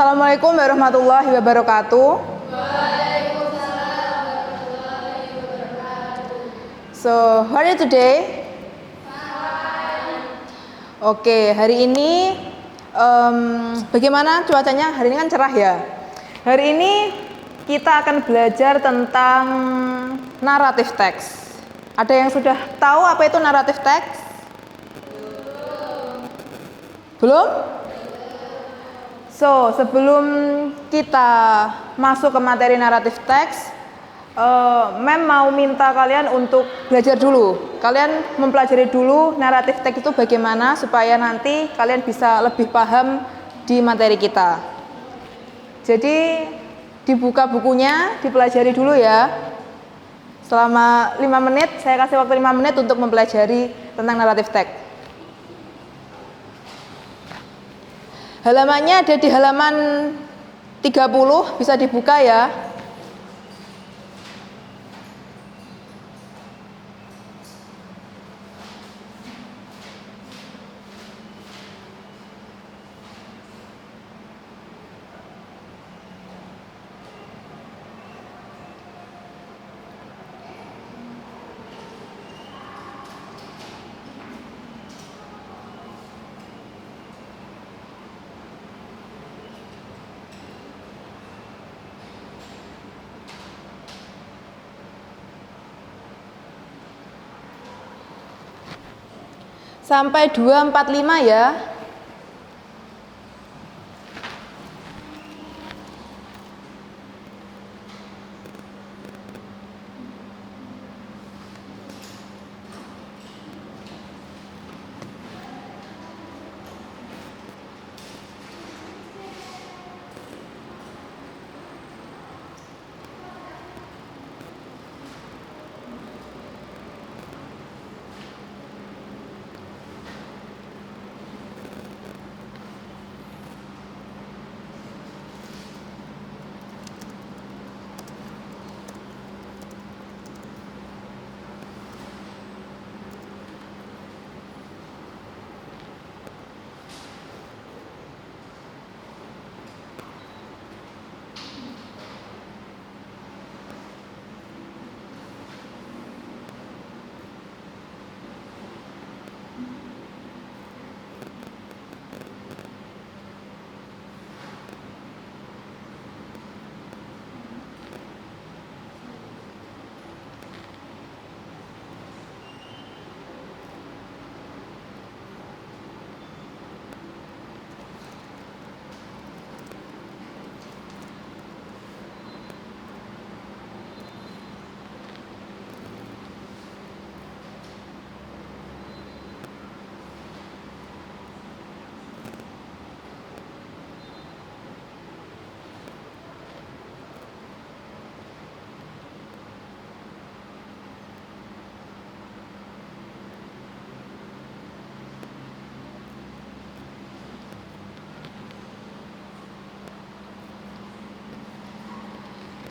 Assalamualaikum warahmatullahi wabarakatuh. So, how are you today? Oke, hari ini bagaimana cuacanya? Hari ini kan cerah ya. Hari ini kita akan belajar tentang naratif teks. Ada yang sudah tahu apa itu naratif teks? Belum? So, sebelum kita masuk ke materi naratif teks, Mem mau minta kalian untuk belajar dulu. Kalian mempelajari dulu naratif teks itu bagaimana supaya nanti kalian bisa lebih paham di materi kita. Jadi, dibuka bukunya, dipelajari dulu ya. Selama 5 menit, saya kasih waktu 5 menit untuk mempelajari tentang naratif teks. Halamannya ada di halaman 30, bisa dibuka ya. Sampai 245 ya.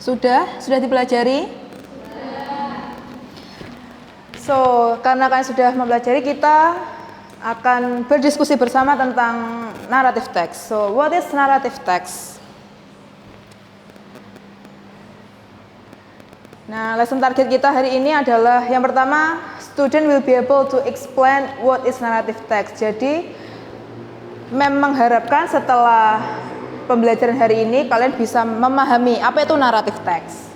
Sudah dipelajari? So, karena kalian sudah mempelajari, kita akan berdiskusi bersama tentang naratif teks. So, what is narrative text? Nah, lesson target kita hari ini adalah yang pertama, student will be able to explain what is narrative text. Jadi, memang mengharapkan setelah pembelajaran hari ini kalian bisa memahami apa itu naratif teks.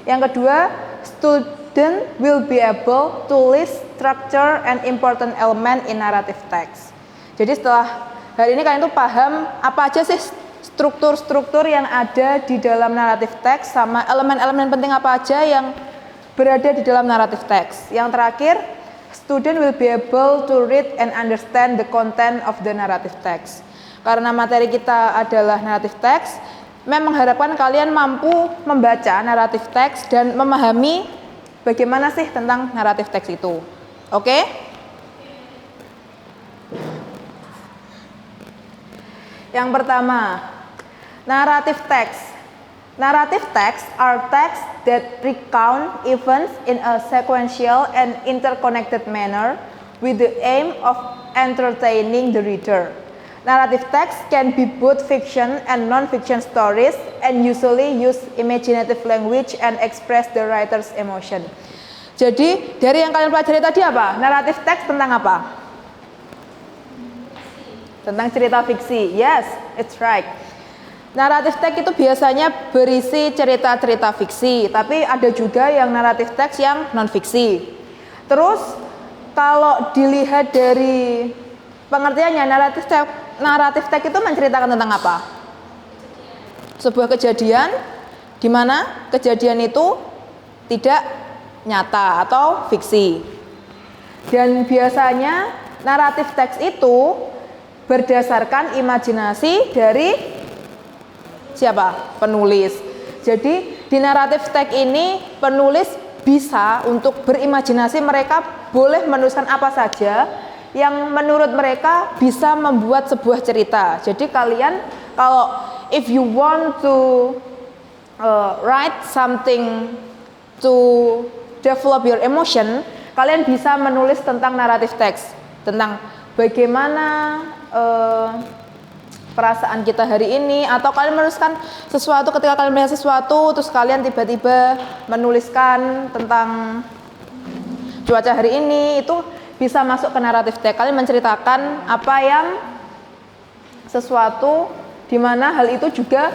Yang kedua, student will be able to list structure and important element in narrative text. Jadi setelah hari ini kalian tuh paham apa aja sih struktur-struktur yang ada di dalam naratif teks sama elemen-elemen penting apa aja yang berada di dalam naratif teks. Yang terakhir, student will be able to read and understand the content of the narrative text. Karena materi kita adalah naratif teks, memang mengharapkan kalian mampu membaca naratif teks dan memahami bagaimana sih tentang naratif teks itu. Oke? Yang pertama, naratif teks. Narrative texts are texts that recount events in a sequential and interconnected manner with the aim of entertaining the reader. Narrative text can be both fiction and non-fiction stories and usually use imaginative language and express the writer's emotion. Jadi dari yang kalian pelajari tadi apa? Narrative text tentang apa? Tentang cerita fiksi. Yes, it's right. Narrative text itu biasanya berisi cerita-cerita fiksi, tapi ada juga yang narrative text yang non-fiksi. Terus kalau dilihat dari pengertiannya, narrative text itu menceritakan tentang apa? Sebuah kejadian di mana kejadian itu tidak nyata atau fiksi. Dan biasanya narrative text itu berdasarkan imajinasi dari siapa? Penulis. Jadi di narrative text ini penulis bisa untuk berimajinasi, mereka boleh menuliskan apa saja yang menurut mereka bisa membuat sebuah cerita. Jadi kalian kalau if you want to write something to develop your emotion, kalian bisa menulis tentang narrative text, tentang bagaimana perasaan kita hari ini, atau kalian menuliskan sesuatu ketika kalian melihat sesuatu terus kalian tiba-tiba menuliskan tentang cuaca hari ini, itu bisa masuk ke narrative text. Kalian menceritakan apa yang sesuatu di mana hal itu juga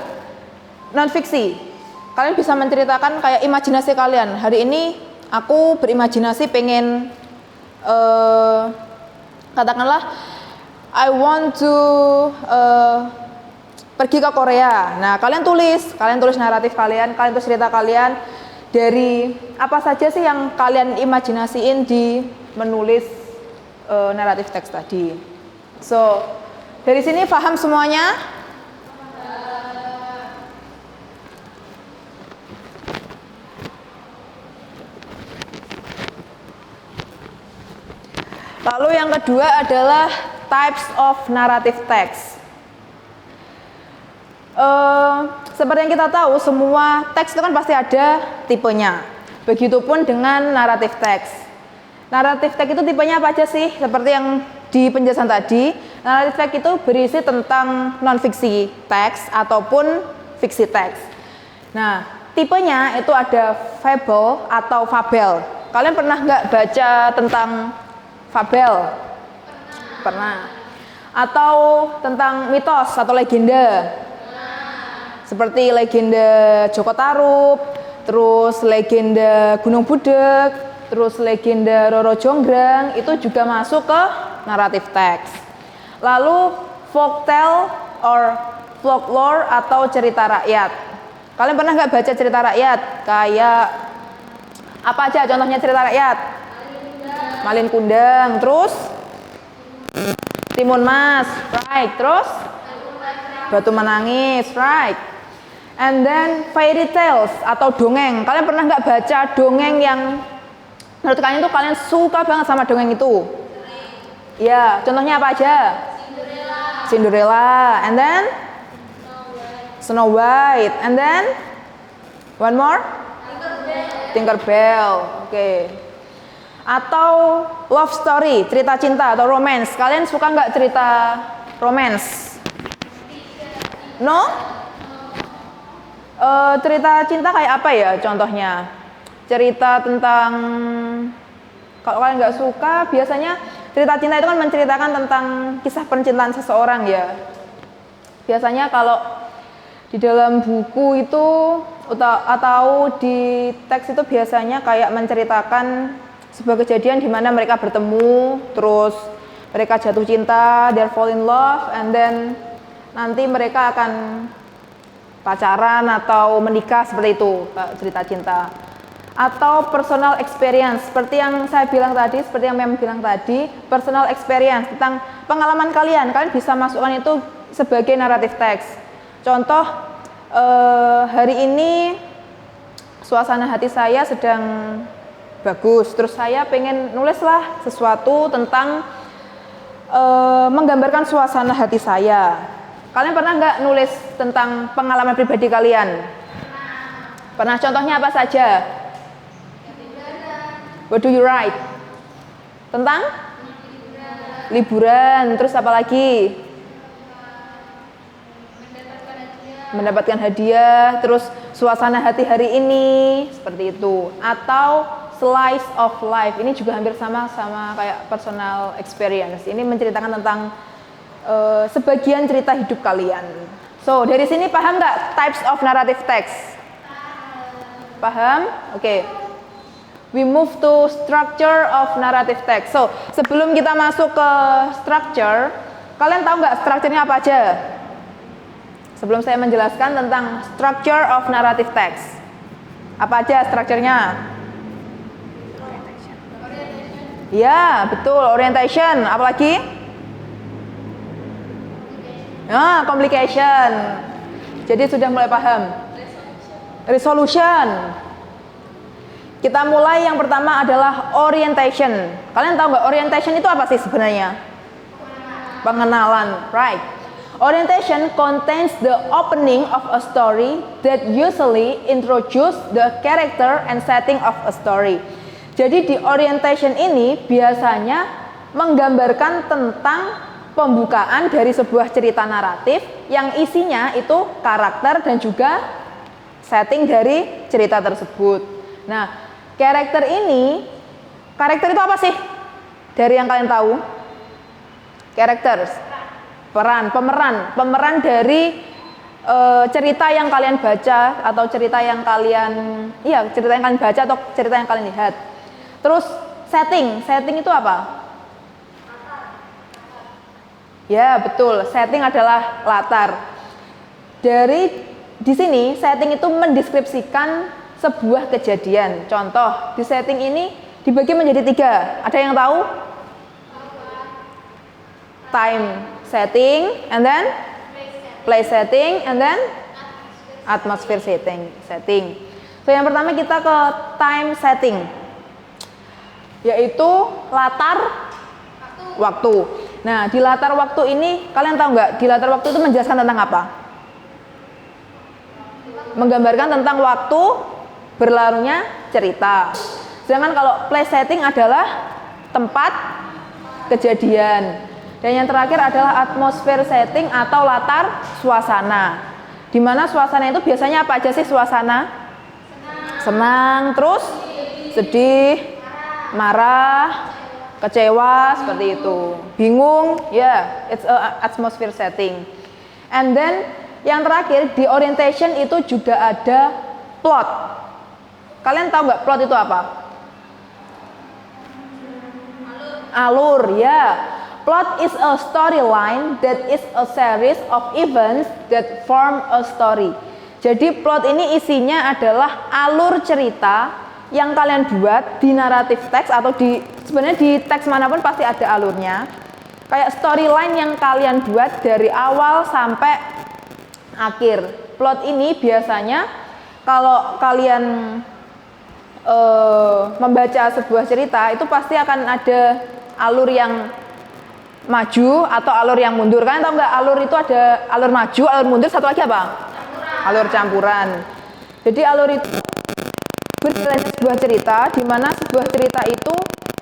non fiksi. Kalian bisa menceritakan kayak imajinasi kalian. Hari ini aku berimajinasi pengen katakanlah I want to pergi ke Korea. Nah, kalian tulis naratif kalian tulis cerita kalian dari apa saja sih yang kalian imajinasiin di menulis naratif teks tadi. So, dari sini paham semuanya? Lalu yang kedua adalah types of narrative text. Seperti yang kita tahu, semua teks itu kan pasti ada tipenya. Begitupun dengan narrative text. Narrative text itu tipenya apa aja sih? Seperti yang di penjelasan tadi, narrative text itu berisi tentang non-fiksi teks ataupun fiksi teks. Nah, tipenya itu ada fable atau fabel. Kalian pernah nggak baca tentang fabel? Pernah. Atau tentang mitos atau legenda? Seperti legenda Joko Tarub, terus legenda Gunung Budek, terus legenda Roro Jonggrang, itu juga masuk ke narrative text. Lalu folktale or folklore atau cerita rakyat. Kalian pernah nggak baca cerita rakyat? Kayak apa aja contohnya cerita rakyat? Malin Kundang, terus Timun Mas, right? Terus Batu Menangis, right? And then fairy tales atau dongeng. Kalian pernah nggak baca dongeng yang menurut kalian tuh kalian suka banget sama dongeng itu? Ya, contohnya apa aja? Cinderella. And then Snow White. And then one more? Tinkerbell. Oke. Atau love story, cerita cinta atau romance. Kalian suka nggak cerita romance? No? Cerita cinta kayak apa ya contohnya? Cerita tentang, kalau kalian nggak suka, biasanya cerita cinta itu kan menceritakan tentang kisah percintaan seseorang ya. Biasanya kalau di dalam buku itu atau di teks itu biasanya kayak menceritakan sebuah kejadian di mana mereka bertemu, terus mereka jatuh cinta, they fall in love, and then nanti mereka akan pacaran atau menikah, seperti itu cerita cinta. Atau personal experience, seperti yang saya bilang tadi, seperti yang Mem bilang tadi, personal experience tentang pengalaman kalian bisa masukkan itu sebagai narrative text. Contoh, hari ini suasana hati saya sedang bagus, terus saya pengen nulislah sesuatu tentang menggambarkan suasana hati saya. Kalian pernah nggak nulis tentang pengalaman pribadi kalian? Pernah. Contohnya apa saja? What do you write? Tentang? Liburan. Terus apa lagi? mendapatkan hadiah, terus suasana hati hari ini, seperti itu. Atau slice of life, ini juga hampir sama kayak personal experience. Ini menceritakan tentang sebagian cerita hidup kalian. So, dari sini paham nggak types of narrative text? Paham? Oke. We move to structure of narrative text. So, sebelum kita masuk ke structure, kalian tahu nggak strukturnya apa aja? Sebelum saya menjelaskan tentang structure of narrative text, apa aja strukturnya? Ya, betul. Orientation. Apalagi? Complication. Jadi sudah mulai paham. Resolution. Kita mulai, yang pertama adalah orientation. Kalian tahu nggak orientation itu apa sih sebenarnya? Pengenalan, right? Orientation contains the opening of a story that usually introduce the character and setting of a story. Jadi di orientation ini biasanya menggambarkan tentang pembukaan dari sebuah cerita naratif yang isinya itu karakter dan juga setting dari cerita tersebut. Nah, karakter itu apa sih? Dari yang kalian tahu? Characters, pemeran dari cerita yang kalian baca atau cerita yang kalian baca atau cerita yang kalian lihat. Terus setting itu apa? Ya, betul. Setting adalah latar. Di sini setting itu mendeskripsikan sebuah kejadian. Contoh, di setting ini dibagi menjadi 3. Ada yang tahu? Time setting, and then place setting, and then atmosphere setting. So, yang pertama kita ke time setting, yaitu latar waktu. Nah, di latar waktu ini, kalian tahu nggak? Di latar waktu itu menjelaskan tentang apa? Menggambarkan tentang waktu berlalunya cerita. Sedangkan kalau place setting adalah tempat kejadian. Dan yang terakhir adalah atmosphere setting atau latar suasana. Di mana suasana itu biasanya apa aja sih suasana? Senang, terus sedih, marah, kecewa, seperti itu. Bingung, it's a atmosphere setting. And then yang terakhir di orientation itu juga ada plot. Kalian tahu nggak plot itu apa? Alur, ya. Plot is a storyline that is a series of events that form a story. Jadi plot ini isinya adalah alur cerita yang kalian buat di narrative text atau sebenarnya di teks manapun pasti ada alurnya. Kayak storyline yang kalian buat dari awal sampai akhir. Plot ini biasanya kalau kalian membaca sebuah cerita itu pasti akan ada alur yang maju atau alur yang mundur. Kalian tahu nggak alur itu ada alur maju, alur mundur, satu lagi apa? Alur campuran. Jadi alur itu berjalannya sebuah cerita, di mana sebuah cerita itu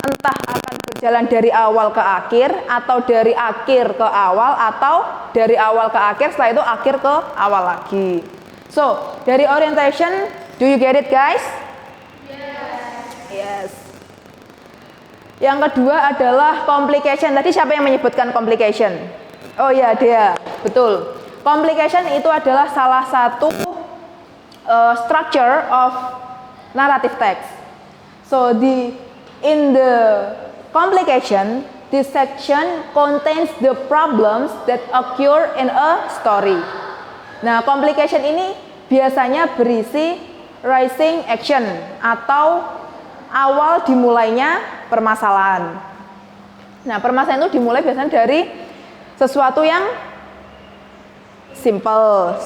entah akan berjalan dari awal ke akhir atau dari akhir ke awal atau dari awal ke akhir, setelah itu akhir ke awal lagi. So, dari orientation, do you get it guys? Yes. Yang kedua adalah complication. Tadi siapa yang menyebutkan complication? Oh ya, dia. Betul. Complication itu adalah salah satu structure of narrative text. So, in the complication, this section contains the problems that occur in a story. Nah, complication ini biasanya berisi rising action atau awal dimulainya permasalahan. Nah, permasalahan itu dimulai biasanya dari sesuatu yang simple.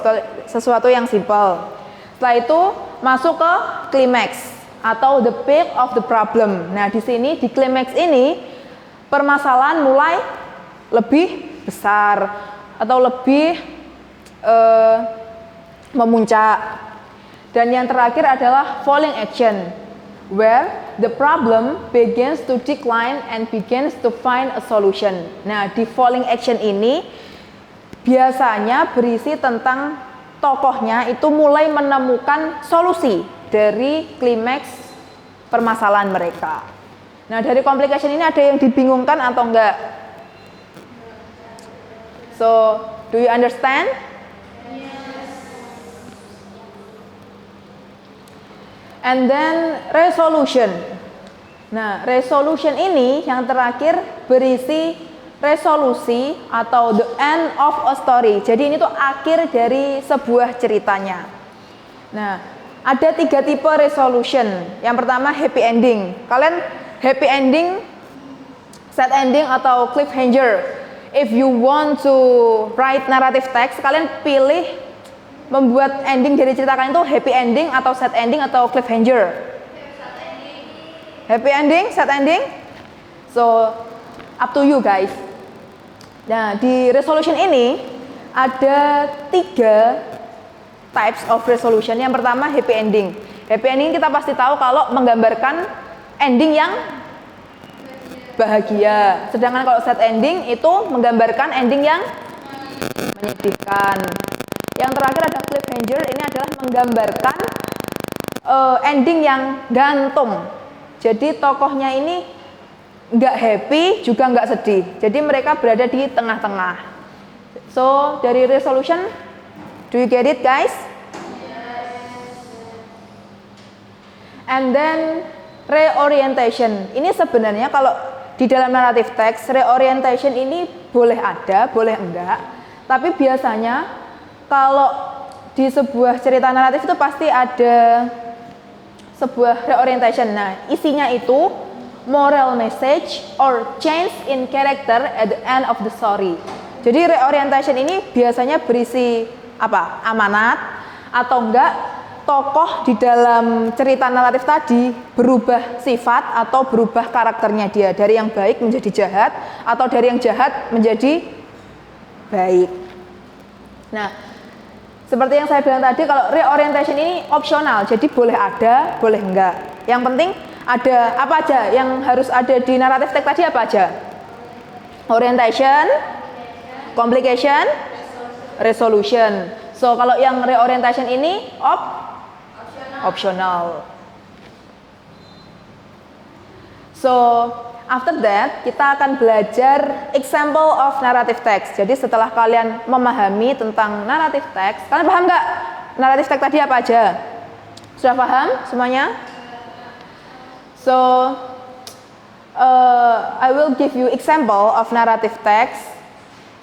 Setelah itu masuk ke klimaks atau the peak of the problem. Nah, di sini di klimaks ini permasalahan mulai lebih besar atau lebih memuncak. Dan yang terakhir adalah falling action, where the problem begins to decline and begins to find a solution. Nah, di falling action ini biasanya berisi tentang tokohnya itu mulai menemukan solusi dari klimaks permasalahan mereka. Nah, dari complication ini ada yang dibingungkan atau enggak? So, do you understand? And then resolution. Nah, resolution ini yang terakhir berisi resolusi atau the end of a story. Jadi ini tuh akhir dari sebuah ceritanya. Nah, ada 3 tipe resolution. Yang pertama happy ending. Kalian happy ending, sad ending atau cliffhanger. If you want to write narrative text, kalian pilih membuat ending dari cerita kalian itu happy ending atau sad ending atau cliffhanger. Happy ending, sad ending. So up to you guys. Nah, di resolution ini ada 3 types of resolution. Yang pertama happy ending. Happy ending kita pasti tahu kalau menggambarkan ending yang bahagia. Sedangkan kalau sad ending itu menggambarkan ending yang menyedihkan. Yang terakhir ada cliffhanger, ini adalah menggambarkan ending yang gantung. Jadi tokohnya ini nggak happy juga nggak sedih. Jadi mereka berada di tengah-tengah. So dari resolution, do you get it guys? And then reorientation. Ini sebenarnya kalau di dalam narrative text, reorientation ini boleh ada, boleh enggak. Tapi biasanya kalau di sebuah cerita naratif itu pasti ada sebuah reorientation. Nah, isinya itu moral message or change in character at the end of the story. Jadi reorientation ini biasanya berisi apa? Amanat atau enggak tokoh di dalam cerita naratif tadi berubah sifat atau berubah karakternya dia dari yang baik menjadi jahat atau dari yang jahat menjadi baik. Nah, seperti yang saya bilang tadi, kalau reorientation ini opsional, jadi boleh ada, boleh enggak. Yang penting ada apa aja yang harus ada di naratif text tadi apa aja? Orientation, complication, resolution. So kalau yang reorientation ini optional. So after that kita akan belajar example of narrative text. Jadi setelah kalian memahami tentang narrative text, kalian paham nggak narrative text tadi apa aja? Sudah paham semuanya? So I will give you example of narrative text,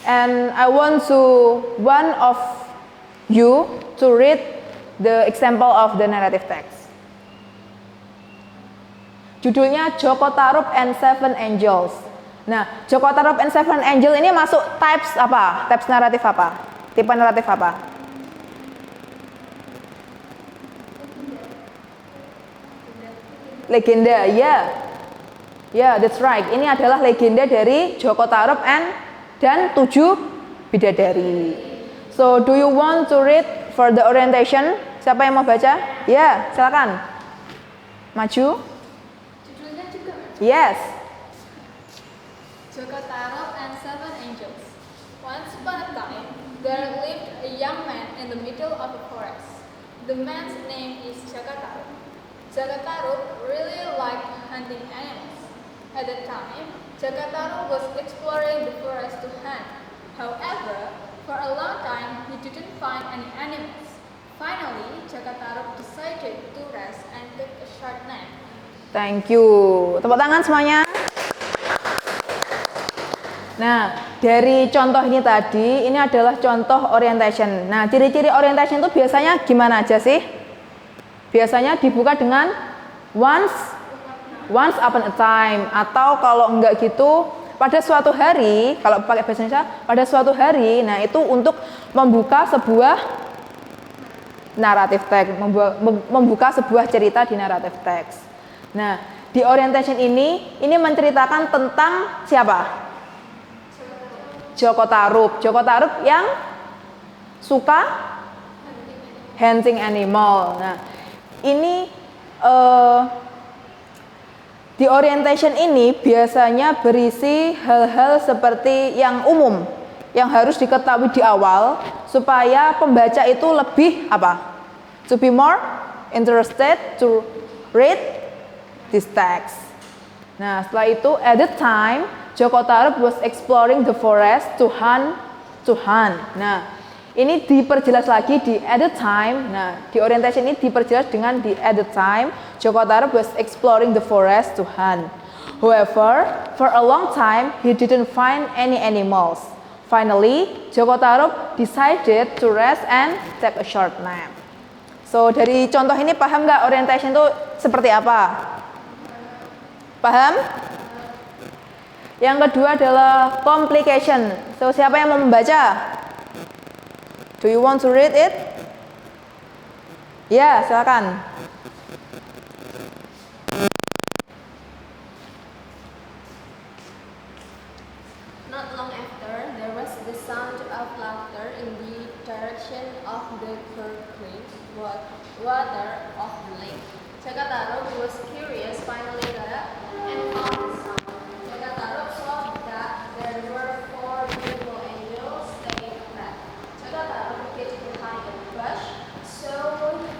and I want one of you to read the example of the narrative text. Judulnya Joko Tarub and Seven Angels. Nah, Joko Tarub and Seven Angels ini masuk types apa? Types naratif apa? Tipe naratif apa? Legenda, ya. Ya, that's right. Ini adalah legenda dari Joko Tarub dan 7 bidadari. So, do you want to read for the orientation? Siapa yang mau baca? Ya, silakan. Maju. Judulnya juga. Yes. Joko Tarub and Seven Angels. Once upon a time, there lived a young man in the middle of a forest. The man's name is Joko Tarub. Joko Tarub really liked hunting animals. At that time, Joko Tarub was exploring the forest to hunt. However, for a long time, he didn't find any animals. Finally, Joko Tarub decided to rest and take a short nap. Thank you. Tepuk tangan semuanya. Nah, dari contoh ini tadi, ini adalah contoh orientation. Nah, ciri-ciri orientation itu biasanya gimana aja sih? Biasanya dibuka dengan once upon a time, atau kalau enggak gitu pada suatu hari, kalau pakai bahasa Indonesia pada suatu hari. Nah, itu untuk membuka sebuah naratif teks, membuka sebuah cerita di naratif teks. Nah, di orientation ini menceritakan tentang siapa? Joko Tarub. Joko Tarub yang suka hunting animal. Nah, ini di orientation ini biasanya berisi hal-hal seperti yang umum. yang harus diketahui di awal supaya pembaca itu lebih apa? To be more interested to read this text. Nah, setelah itu at the time Joko Tarub was exploring the forest to hunt. Nah, ini diperjelas lagi di at the time. Nah, di orientation ini diperjelas dengan di at the time Joko Tarub was exploring the forest to hunt. However, for a long time he didn't find any animals. Finally, Joko Tarub decided to rest and take a short nap. So, dari contoh ini paham nggak orientation itu seperti apa? Paham? Yang kedua adalah complication. So, siapa yang mau membaca? Do you want to read it? Ya, silakan. Not long after, there was the sound of laughter in the direction of the gurgling water of the lake. Jaka Tarub was curious, finally got up and found the sound. Jaka Tarub saw that there were 4 beautiful angels staying flat. Jaka Tarub hid behind a bush so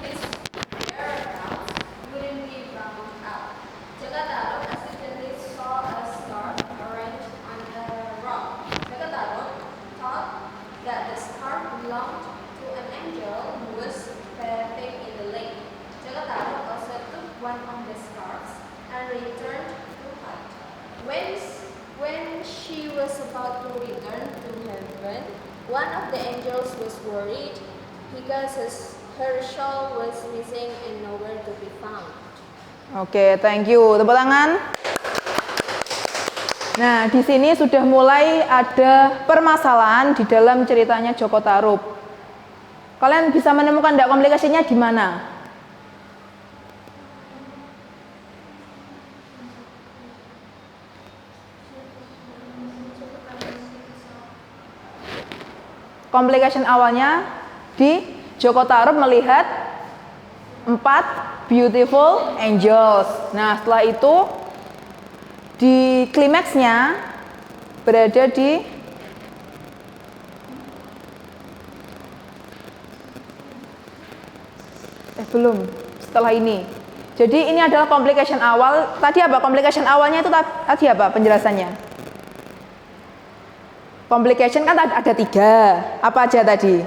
his whereabouts wouldn't be found out. Jaka Tarub accidentally saw a scarf arranged on a rock. Jaka Tarub thought that the scarf belonged to an angel who was bathing in the lake. Jaka Tarub also took one of the scarves and returned to hide. When she was about to return to heaven, one of the angels was worried because her shawl was missing and nowhere to be found. Oke, thank you. Tepuk tangan. Nah, di sini sudah mulai ada permasalahan di dalam ceritanya Joko Tarub. Kalian bisa menemukan enggak komplikasinya di mana? Complication awalnya di Joko Tarub melihat 4 beautiful angels. Nah, setelah itu di klimaksnya berada di belum setelah ini. Jadi ini adalah complication awal. Tadi apa? Complication awalnya itu tadi apa penjelasannya? Complication kan ada 3. Apa aja tadi?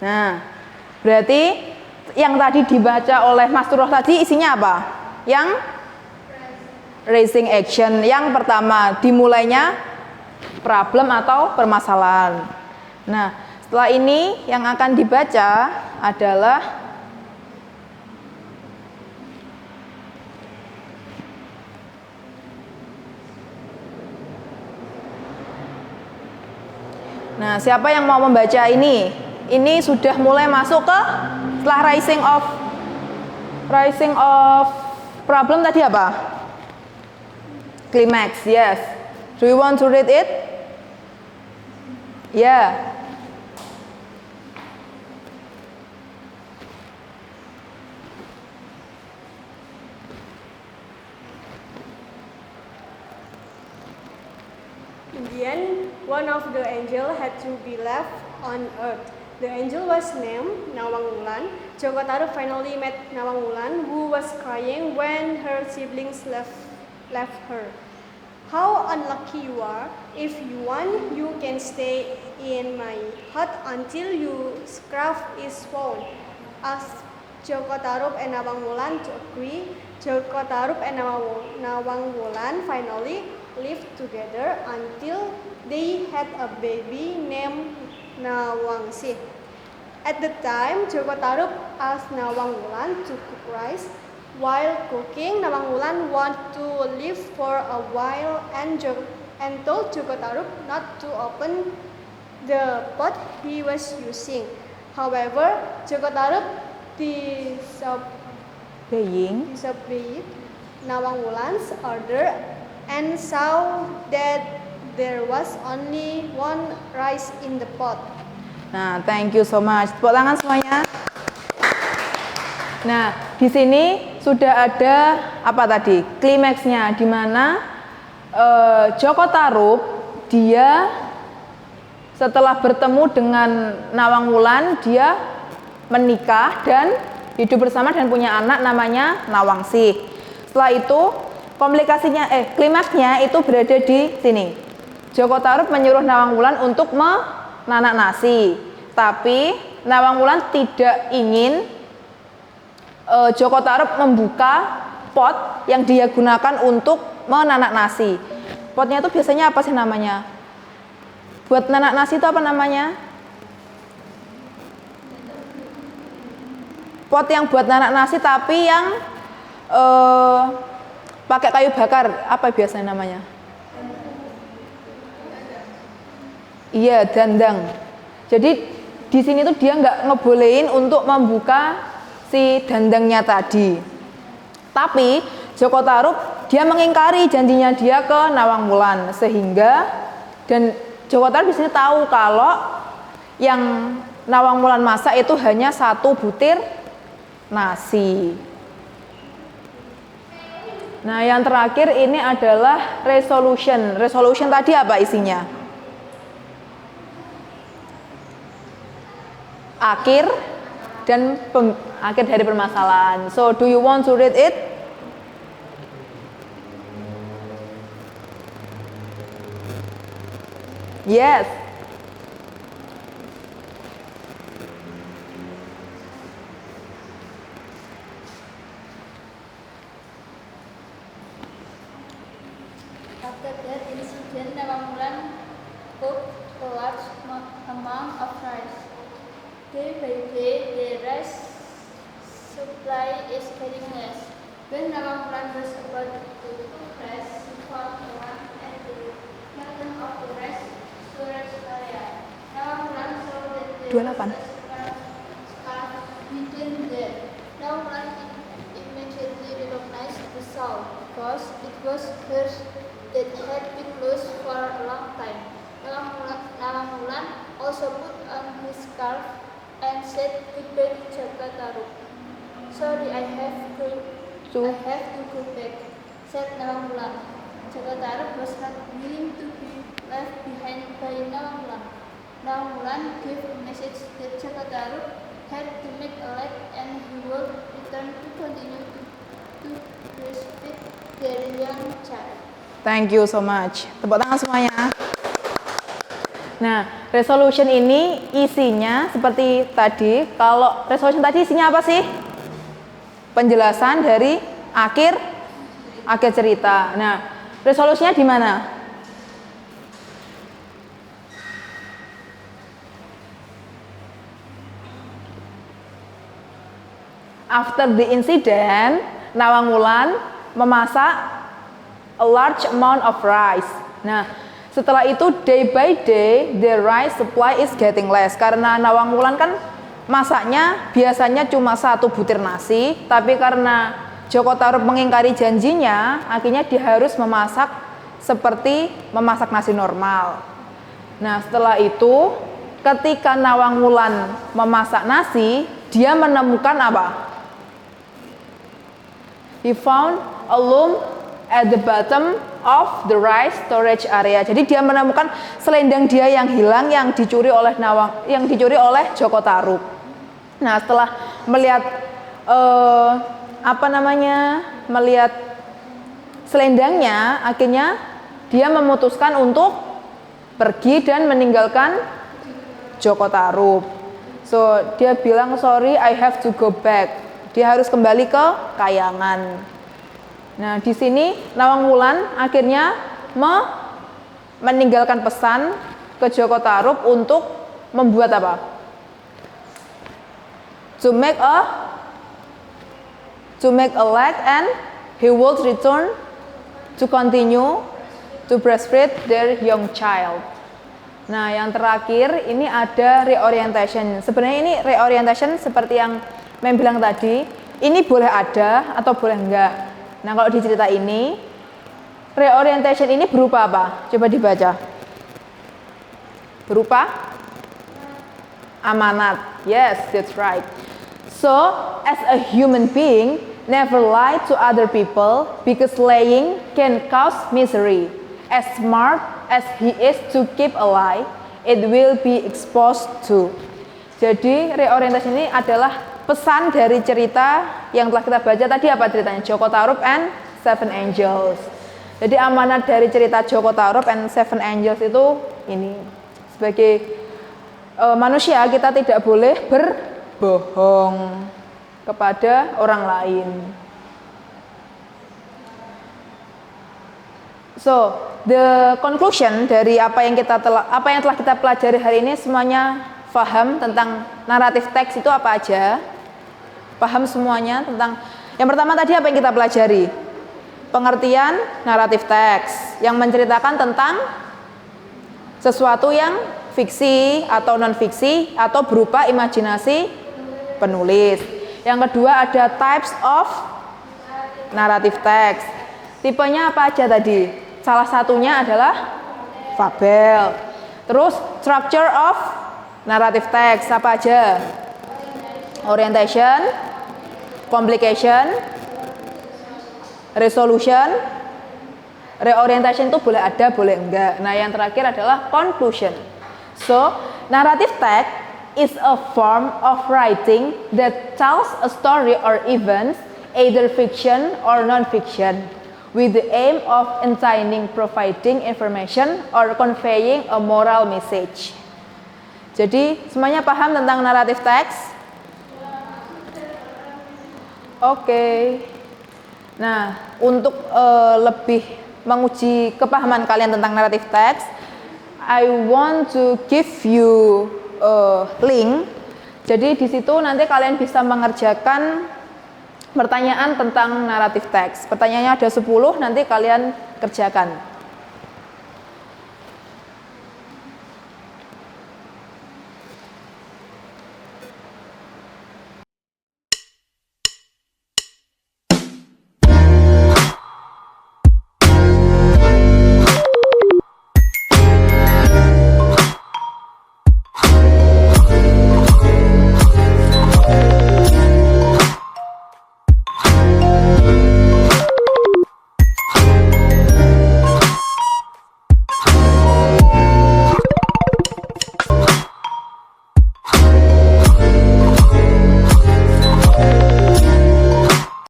Nah, berarti yang tadi dibaca oleh Mas Turoh tadi isinya apa? Yang raising action. Yang pertama dimulainya problem atau permasalahan. Nah, setelah ini yang akan dibaca adalah Nah, siapa yang mau membaca ini? Ini sudah mulai masuk ke setelah rising of problem tadi apa? Climax, yes. Do you want to read it? Yeah. In the end, one of the angels had to be left on earth. The angel was named Nawang Wulan. Joko Tarub finally met Nawang Wulan, who was crying when her siblings left her. How unlucky you are! If you want, you can stay in my hut until your scarf is found. Asked Joko Tarub and Nawang Wulan to agree. Joko Tarub and Nawang Wulan finally lived together until they had a baby named Nawangsi. At the time, Joko Tarub asked Nawang Wulan to cook rice. While cooking, Nawang Wulan wanted to leave for a while and told Joko Tarub not to open the pot he was using. However, Joko Tarub disobeyed Nawang Wulan's order and saw that there was only one rice in the pot. Nah, thank you so much. Tepuk tangan semuanya. Nah, di sini sudah ada apa tadi? Klimaksnya, di mana Joko Tarub dia setelah bertemu dengan Nawang Wulan, dia menikah dan hidup bersama dan punya anak namanya Nawangsih. Setelah itu klimaksnya itu berada di sini. Joko Tarub menyuruh Nawang Wulan untuk menanak nasi, tapi Nawang Wulan tidak ingin Joko Tarub membuka pot yang dia gunakan untuk menanak nasi. Potnya itu biasanya apa sih namanya? Buat nanak nasi itu apa namanya? Pot yang buat nanak nasi tapi yang pakai kayu bakar, apa biasanya namanya? Iya, dandang. Jadi di sini tuh dia nggak ngebolehin untuk membuka si dandangnya tadi. Tapi Joko Tarub dia mengingkari janjinya dia ke Nawang Wulan, sehingga dan Joko Tarub di sini tahu kalau yang Nawang Wulan masak itu hanya 1 butir nasi. Nah, yang terakhir ini adalah resolution. Resolution tadi apa isinya? Akhir dan akhir dari permasalahan. So, do you want to read it? Yes. After that incident, Nawang Wulan cooked a large amount of rice. Day by day, the rice supply is getting less. When Nawang Wulan was about to cook rice, he found a lamp at the bottom of the rice storage area. Nawang Wulan saw that there 28. was a scarf hidden there. Nawang Wulan immediately recognized the soul because it was hers that had been lost for a long time. Nawang Wulan also put on his scarf and said goodbye to Joko Tarub. Sorry, I have to go back, said Nawang Wulan. Joko Tarub was not willing to be left behind by Nawang Wulan. Nawang Wulan gave a message that Joko Tarub had to make a leg and he would return to continue to breastfeed their young child. Thank you so much. Tepuk tangan semuanya. Nah, resolution ini isinya seperti tadi. Kalau resolution tadi isinya apa sih? Penjelasan dari akhir cerita. Nah, resolusinya di mana? After the incident, Nawang Wulan memasak a large amount of rice. Nah, setelah itu day by day the rice supply is getting less. Karena Nawang Wulan kan masaknya biasanya cuma 1 butir nasi, tapi karena Joko Tarub mengingkari janjinya, akhirnya dia harus memasak seperti memasak nasi normal. Nah, setelah itu ketika Nawang Wulan memasak nasi, dia menemukan apa? He found a lump at the bottom of the rice storage area. Jadi dia menemukan selendang dia yang hilang yang dicuri oleh Joko Tarub. Nah, setelah melihat melihat selendangnya, akhirnya dia memutuskan untuk pergi dan meninggalkan Joko Tarub. So, dia bilang, sorry, I have to go back. Dia harus kembali ke Kayangan. Nah, di sini Nawang Wulan akhirnya meninggalkan pesan ke Joko Tarub untuk membuat apa? To make a leg and he would return to continue to breastfeed their young child. Nah, yang terakhir ini ada reorientation. Sebenarnya ini reorientation seperti yang Mem bilang tadi, ini boleh ada atau boleh enggak. Nah, kalau di cerita ini, reorientation ini berupa apa? Coba dibaca. Berupa Amanat. Yes, that's right. So, as a human being, never lie to other people because lying can cause misery. As smart as he is to keep a lie, it will be exposed to. Jadi, reorientasi ini adalah pesan dari cerita yang telah kita baca tadi. Apa ceritanya? Joko Tarub and Seven Angels. Jadi amanat dari cerita Joko Tarub and Seven Angels itu ini, sebagai manusia kita tidak boleh berbohong kepada orang lain. So, the conclusion dari apa yang telah kita pelajari hari ini, semuanya paham tentang naratif teks itu apa aja? Paham semuanya tentang yang pertama tadi apa yang kita pelajari? Pengertian naratif teks yang menceritakan tentang sesuatu yang fiksi atau non fiksi atau berupa imajinasi penulis. Yang kedua ada types of naratif teks. Tipenya apa aja tadi? Salah satunya adalah fabel. Terus structure of naratif teks apa aja? Orientation, complication, resolution. Reorientation itu boleh ada, boleh enggak. Nah, yang terakhir adalah conclusion. So, narrative text is a form of writing that tells a story or events, either fiction or non-fiction, with the aim of entertaining, providing information, or conveying a moral message. Jadi, semuanya paham tentang narrative text? Oke. Nah, untuk lebih menguji kepahaman kalian tentang narrative text, I want to give you a link. Jadi di situ nanti kalian bisa mengerjakan pertanyaan tentang narrative text. Pertanyaannya ada 10, nanti kalian kerjakan.